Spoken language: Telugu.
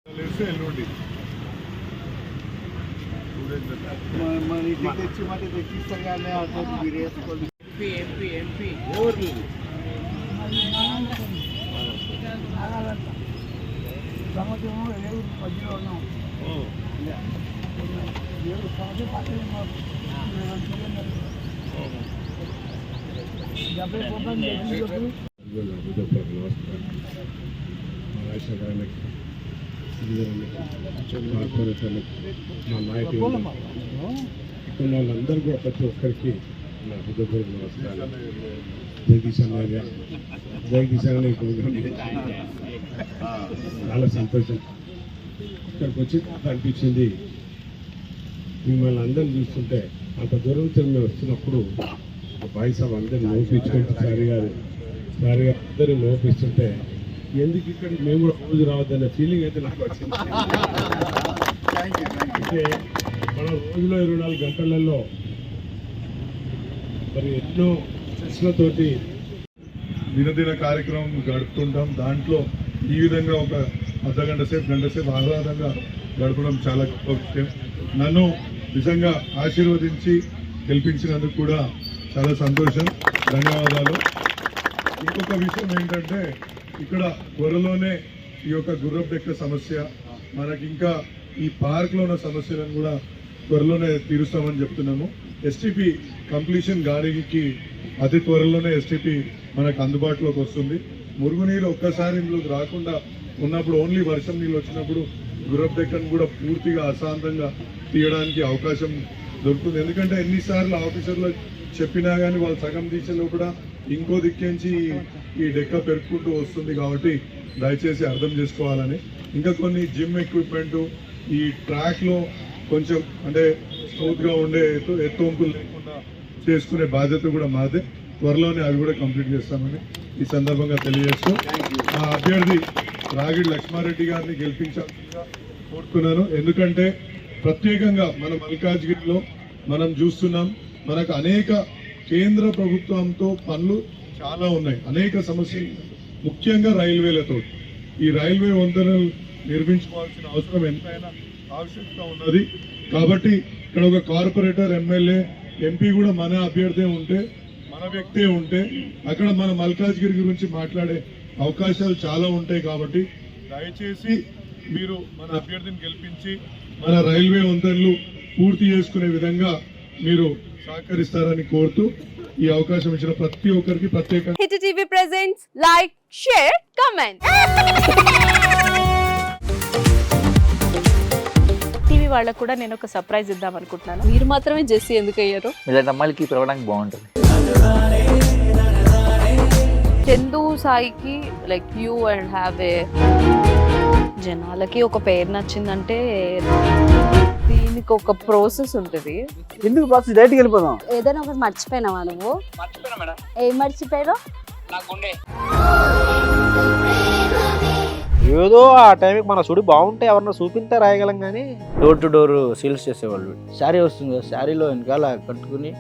ఎల్లుండి తెచ్చి మరి తెచ్చిస్తాం కానీ అటు మీరు వేసుకోండి. ఎంపీ ఎవరు మధ్యలో ఉన్నాం. కార్పొరేటర్లకు మా నాయకులు ఇక్కడ వాళ్ళందరూ కూడా ప్రతి ఒక్కరికి నా హృదయపూర్వక నమస్కారాలు. జగదీష్ అన్న ప్రోగ్రామ్ చాలా సంతోషం. ఇక్కడికి వచ్చి అనిపించింది మిమ్మల్ని అందరిని చూస్తుంటే అంత దూరం మేము వస్తున్నప్పుడు బాయ్స్ ఆఫ్ అందరిని నోపించుకుంటూ సారి గారు అందరినీ నోపిస్తుంటే ఎందుకు ఇక్కడ మేము కూడా రోజు రావద్దనే ఫీలింగ్ అయితే నాకు వచ్చింది. అంటే మనం రోజులో 24 గంటలలో మరి ఎన్నో చర్చలతోటి దినదిన కార్యక్రమం గడుపుతుంటాం. దాంట్లో ఈ విధంగా ఒక గంట సేపు ఆహ్లాదంగా గడపడం చాలా గొప్ప విషయం. నన్ను నిజంగా ఆశీర్వదించి గెలిపించినందుకు కూడా చాలా సంతోషం, ధన్యవాదాలు. ఇంకొక విషయం ఏంటంటే ఇక్కడ త్వరలోనే ఈ యొక్క గుర్రపు డెక్క సమస్య, మనకి ఇంకా ఈ పార్క్లో ఉన్న సమస్యలను కూడా త్వరలోనే తీరుస్తామని చెప్తున్నాము. ఎస్టీపీ కంప్లీషన్ గారికి అతి త్వరలోనే ఎస్టీపీ మనకు అందుబాటులోకి వస్తుంది. మురుగునీరు ఒక్కసారి ఇందులోకి రాకుండా ఉన్నప్పుడు ఓన్లీ వర్షం నీళ్ళు వచ్చినప్పుడు గుర్రపు డెక్కను కూడా పూర్తిగా అశాంతంగా తీయడానికి అవకాశం దొరుకుతుంది. ఎందుకంటే ఎన్నిసార్లు ఆఫీసర్లు చెప్పినా కానీ వాళ్ళు సగం తీసేలో కూడా ఇంకో దిక్కించి ఈ డెక్క పెరుక్కుంటూ వస్తుంది. కాబట్టి దయచేసి అర్థం చేసుకోవాలని. ఇంకా కొన్ని జిమ్ ఎక్విప్మెంటు ఈ ట్రాక్లో కొంచెం అంటే స్మూత్గా ఉండే ఎత్తొంపులు లేకుండా చేసుకునే బాధ్యత కూడా మాదే. త్వరలోనే అవి కూడా కంప్లీట్ చేస్తామని ఈ సందర్భంగా తెలియజేస్తూ మా అభ్యర్థి రాగిడి లక్ష్మారెడ్డి గారిని గెలిపించాల్సిందిగా కోరుతున్నాను. ఎందుకంటే ప్రత్యేకంగా మన మల్కాజ్గిరిలో మనం చూస్తున్నాం, మనకు అనేక కేంద్ర ప్రభుత్వంతో పనులు చాలా ఉన్నాయి, అనేక సమస్యలు, ముఖ్యంగా రైల్వేలతో. ఈ రైల్వే వంతెనలు నిర్మించుకోవాల్సిన అవసరం ఎంతైనా ఆవశ్యకత ఉన్నది. కాబట్టి ఇక్కడ ఒక కార్పొరేటర్, ఎమ్మెల్యే, ఎంపీ కూడా మన అభ్యర్థి ఉంటే, మన వ్యక్తే ఉంటే అక్కడ మన మల్కాజ్గిరి గురించి మాట్లాడే అవకాశాలు చాలా ఉంటాయి. కాబట్టి దయచేసి మీరు మన అభ్యర్థిని గెలిపించి మన రైల్వే వంతెనలు పూర్తి చేసుకునే విధంగా మీరు సహకరిస్తారని కోరుతూ ఈ అవకాశం ఇచ్చిన ప్రతి ఒక్కరికి ప్రత్యేకంగా hit TV presents like, share, comment. TV వాళ్ళకు కూడా నేను ఒక సర్ప్రైజ్ ఇద్దాం అనుకుంటున్నాను. మీరు మాత్రమే జెస్సీ ఎందుకు అయ్యారు? ఇలాంటి అమ్మాయిలకి పిలవడానికి బాగుంటుంది. చందు సాయికి like you and have a జనాలకి ఒక పేరు నచ్చిందంటే దీనికి ఒక ప్రాసెస్ ఉంటుంది. ఎందుకు ప్రాసెస్ డైరెక్ట్గా వెళ్ళిపోదాం. ఏదైనా ఒకటి మర్చిపోయినావా నువ్వు? మర్చిపోయినా మేడం. ఏం మర్చిపోయావు? ఏదో ఆ టైంకి మన సుడి బాగుంటే ఎవరన్నా చూపిస్తే రాయగలం కానీ డోర్ టు డోర్ సేల్స్ చేసేవాళ్ళు. శారీ వస్తుంది, శారీలో వెనకాల కట్టుకుని